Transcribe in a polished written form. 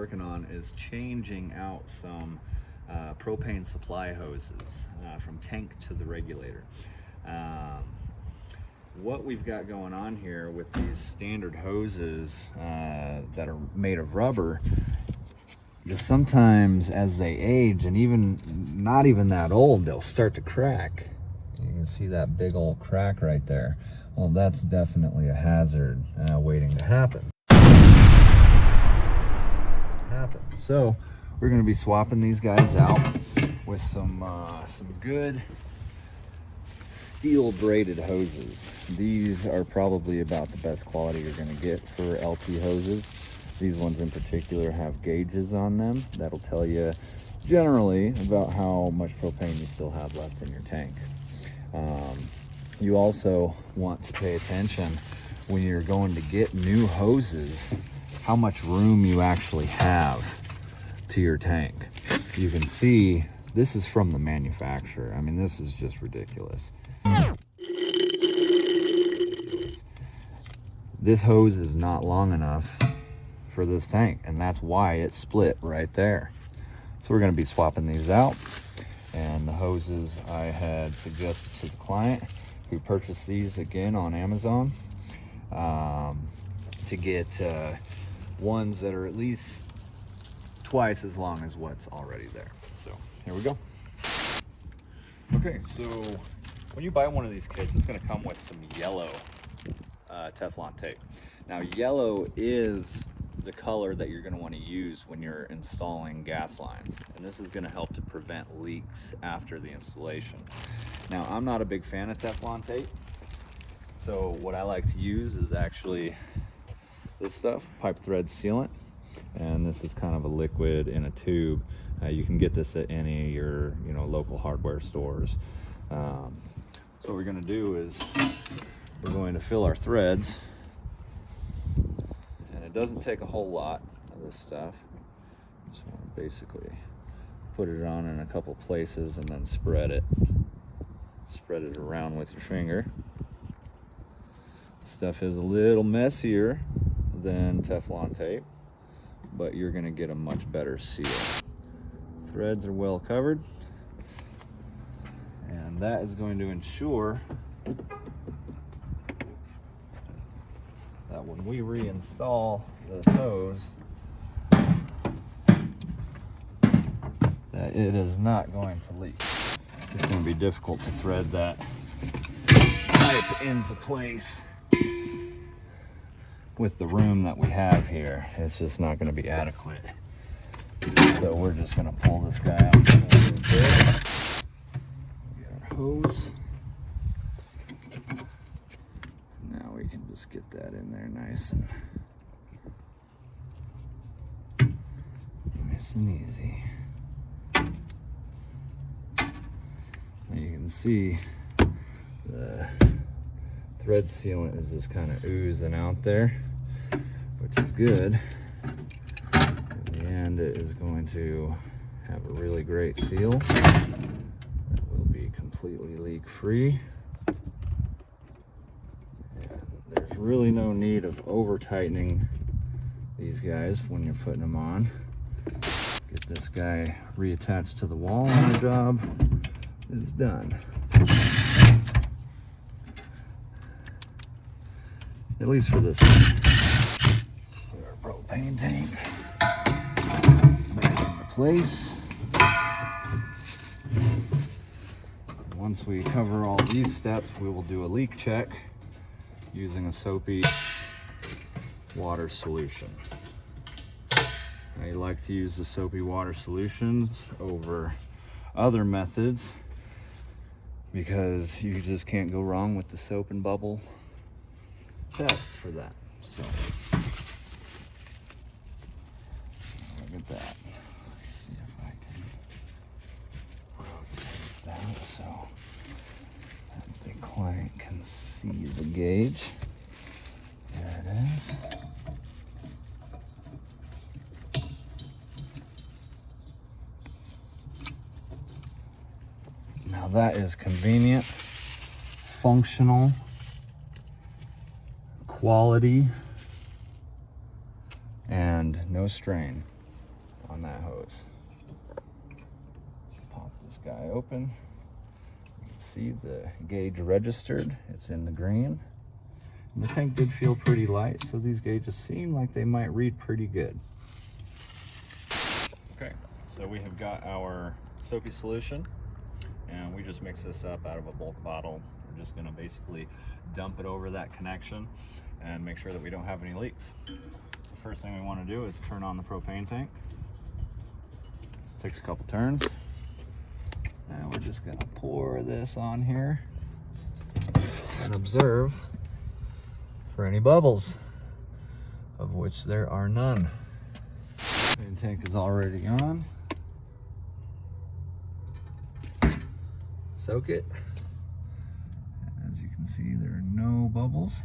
working on is changing out some propane supply hoses from tank to the regulator. What we've got going on here with these standard hoses that are made of rubber is sometimes as they age, and even not even that old, they'll start to crack. You can see that big old crack right there. Well, that's definitely a hazard waiting to happen. So we're going to be swapping these guys out with some good steel braided hoses. These are probably about the best quality you're going to get for LP hoses. These ones in particular have gauges on them that'll tell you generally about how much propane you still have left in your tank. You also want to pay attention when you're going to get new hoses, how much room you actually have to your tank. You can see this is from the manufacturer. I mean, this is just ridiculous. This hose is not long enough for this tank, and that's why it split right there. So we're going to be swapping these out, and the hoses I had suggested to the client who purchased these again on Amazon to get ones that are at least twice as long as what's already there. So here we go. Okay, so when you buy one of these kits, it's going to come with some yellow Teflon tape. Now, yellow is the color that you're going to want to use when you're installing gas lines, and this is going to help to prevent leaks after the installation. Now, I'm not a big fan of Teflon tape, so what I like to use is actually this stuff, pipe thread sealant, and this is kind of a liquid in a tube. You can get this at any of your local hardware stores. So what we're going to do is we're going to fill our threads, and it doesn't take a whole lot of this stuff. Just want to basically put it on in a couple places and then spread it around with your finger. Stuff is a little messier than Teflon tape, but you're going to get a much better seal. Threads are well covered, and that is going to ensure that when we reinstall this hose, that it is not going to leak. It's going to be difficult to thread that pipe into place with the room that we have here. It's just not going to be adequate. So we're just going to pull this guy out from a little bit. We got our hose. Now we can just get that in there nice and easy. Now you can see the thread sealant is just kind of oozing out there, which is good. In the end, it is going to have a really great seal that will be completely leak free. And there's really no need of over tightening these guys when you're putting them on. Get this guy reattached to the wall and the job is done. At least for this one. Our propane tank back into place. Once we cover all these steps, we will do a leak check using a soapy water solution. I like to use the soapy water solutions over other methods because you just can't go wrong with the soap and bubble test for that. So look at that. Let's see if I can rotate that so that the client can see the gauge. There it is. Now that is convenient, functional, quality, and no strain. on that hose. Pop this guy open. You can see the gauge registered. It's in the green. And the tank did feel pretty light, so these gauges seem like they might read pretty good. Okay, so we have got our soapy solution, and we just mix this up out of a bulk bottle. We're just gonna basically dump it over that connection and make sure that we don't have any leaks. The first thing we wanna do is turn on the propane tank. This takes a couple turns. And we're just gonna pour this on here and observe for any bubbles, of which there are none. The tank is already on. Soak it. And as you can see, there are no bubbles.